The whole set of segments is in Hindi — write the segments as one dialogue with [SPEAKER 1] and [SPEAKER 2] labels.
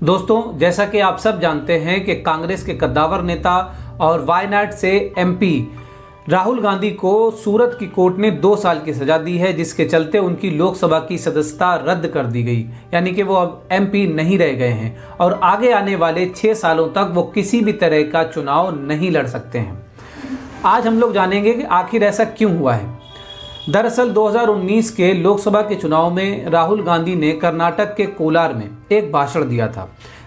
[SPEAKER 1] दोस्तों, जैसा कि आप सब जानते हैं कि कांग्रेस के कद्दावर नेता और वायनाड से एमपी राहुल गांधी को सूरत की कोर्ट ने 2 साल की सजा दी है, जिसके चलते उनकी लोकसभा की सदस्यता रद्द कर दी गई। यानी कि वो अब एमपी नहीं रह गए हैं और आगे आने वाले 6 सालों तक वो किसी भी तरह का चुनाव नहीं लड़ सकते हैं। आज हम लोग जानेंगे कि आखिर ऐसा क्यों हुआ है। दरअसल 2019 के लोकसभा के चुनाव में राहुल गांधी ने कर्नाटक के कोलार में एक भाषण दिया था,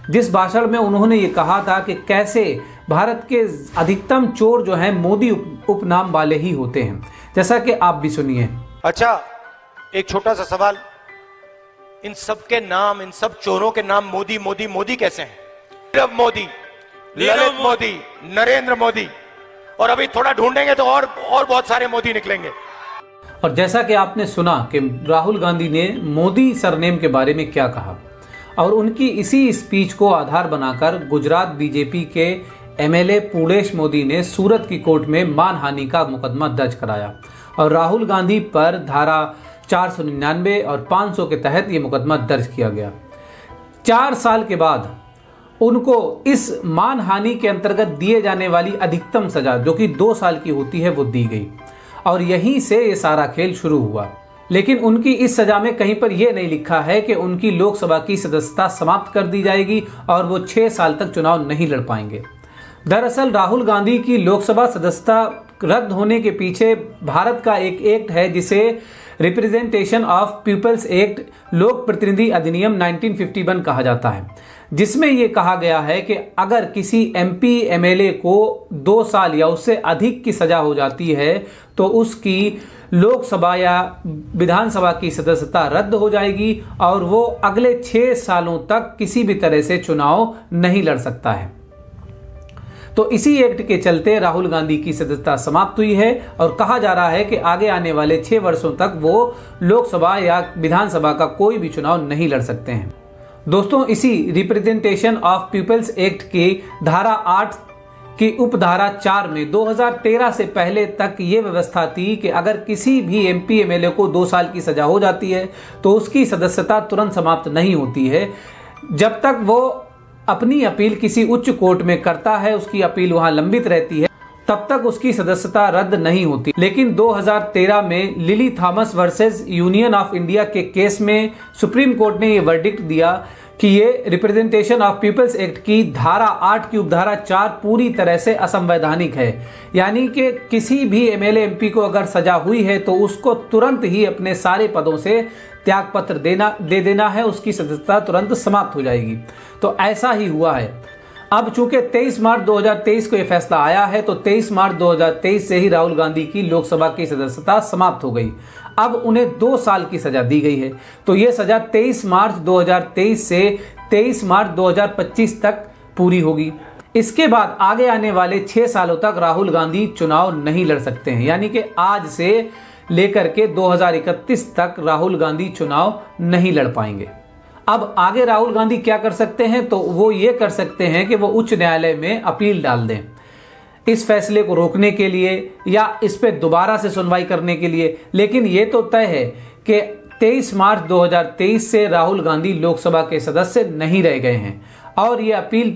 [SPEAKER 1] जिस भाषण में उन्होंने ये कहा था कि कैसे भारत के अधिकतम चोर जो हैं मोदी उपनाम वाले ही होते हैं। जैसा कि आप भी सुनिए।
[SPEAKER 2] अच्छा, एक छोटा सा सवाल, इन सब के नाम, इन सब चोरों के नाम मोदी मोदी मोदी कैसे हैं? नीरव मोदी, ललित मोदी, नरेंद्र मोदी, और अभी थोड़ा ढूंढेंगे तो और बहुत सारे मोदी निकलेंगे।
[SPEAKER 1] और जैसा कि आपने सुना कि राहुल गांधी ने मोदी सरनेम के बारे में क्या कहा, और उनकी इसी स्पीच को आधार बनाकर गुजरात बीजेपी के एमएलए पूर्णेश मोदी ने सूरत की कोर्ट में मानहानि का मुकदमा दर्ज कराया और राहुल गांधी पर धारा 499 और 500 के तहत ये मुकदमा दर्ज किया गया। 4 साल के बाद उनको इस मानहानि के अंतर्गत दिए जाने वाली अधिकतम सजा, जो कि 2 साल की होती है, वो दी गई और यहीं से ये सारा खेल शुरू हुआ। लेकिन उनकी इस सजा में कहीं पर यह नहीं लिखा है कि उनकी लोकसभा की सदस्यता समाप्त कर दी जाएगी और वो 6 साल तक चुनाव नहीं लड़ पाएंगे। दरअसल राहुल गांधी की लोकसभा सदस्यता रद्द होने के पीछे भारत का एक एक्ट है, जिसे रिप्रेजेंटेशन ऑफ पीपल्स एक्ट, लोक प्रतिनिधि अधिनियम 1951 कहा जाता है, जिसमें यह कहा गया है कि अगर किसी एमपी एमएलए को 2 साल या उससे अधिक की सजा हो जाती है तो उसकी लोकसभा या विधानसभा की सदस्यता रद्द हो जाएगी और वो अगले 6 सालों तक किसी भी तरह से चुनाव नहीं लड़ सकता है। तो इसी एक्ट के चलते राहुल गांधी की सदस्यता समाप्त हुई है और कहा जा रहा है कि आगे आने वाले 6 वर्षों तक वो लोकसभा या विधानसभा का कोई भी चुनाव नहीं लड़ सकते हैं। दोस्तों, इसी रिप्रेजेंटेशन ऑफ पीपल्स एक्ट की धारा 8 की उपधारा 4 में 2013 से पहले तक ये व्यवस्था थी कि अगर किसी भी एमपी एमएलए को 2 साल की सजा हो जाती है तो उसकी सदस्यता तुरंत समाप्त नहीं होती है। जब तक वो अपनी अपील किसी उच्च कोर्ट में करता है, उसकी अपील वहां लंबित रहती है, तब तक उसकी सदस्यता रद्द नहीं होती। लेकिन 2013 में lily Thomas versus union of India के केस में सुप्रीम कोर्ट ने यह वर्डिक्ट दिया कि ये रिप्रेजेंटेशन ऑफ पीपल्स एक्ट की धारा 8 की उपधारा 4 पूरी तरह से असंवैधानिक है। यानी कि किसी भी एमएलए एमपी को अगर सजा हुई है तो उसको तुरंत ही अपने सारे पदों से त्यागपत्र दे देना है, उसकी सदस्यता तुरंत समाप्त हो जाएगी। तो ऐसा ही हुआ है। अब चूंकि 23 मार्च 2023 को यह फैसला आया है, तो 23 मार्च 2023 से ही राहुल गांधी की लोकसभा की सदस्यता समाप्त हो गई। अब उन्हें 2 साल की सजा दी गई है। तो यह सजा 23 मार्च 2023 से 23 मार्च 2025 तक पूरी होगी। इसके बाद आगे आने वाले 6 सालों तक राहुल गांधी चुनाव नहीं लड़ सकते हैं। यानी कि आज से लेकर के 2031 तक राहुल गांधी चुनाव नहीं लड़ पाएंगे। अब आगे राहुल गांधी क्या कर सकते हैं? तो वो ये कर सकते हैं कि वो उच्च न्यायालय में अपील डाल दें इस फैसले को रोकने के लिए या इस पे दोबारा से सुनवाई करने के लिए। लेकिन ये तो तय है कि 23 मार्च 2023 से राहुल गांधी लोकसभा के सदस्य नहीं रह गए हैं और ये अपील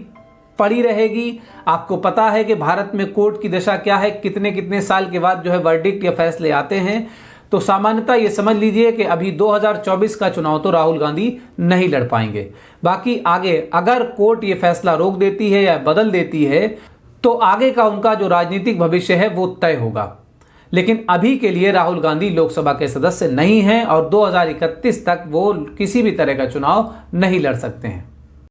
[SPEAKER 1] पड़ी रहेगी। आपको पता है कि भारत में कोर्ट की दशा क्या है, कितने कितने साल के बाद जो है वर्डिक्ट या फैसले आते हैं। तो सामान्यतः ये समझ लीजिए कि अभी 2024 का चुनाव तो राहुल गांधी नहीं लड़ पाएंगे। बाकी आगे अगर कोर्ट ये फैसला रोक देती है या बदल देती है तो आगे का उनका जो राजनीतिक भविष्य है वो तय होगा। लेकिन अभी के लिए राहुल गांधी लोकसभा के सदस्य नहीं हैं और 2031 तक वो किसी भी तरह का चुनाव नहीं लड़ सकते हैं।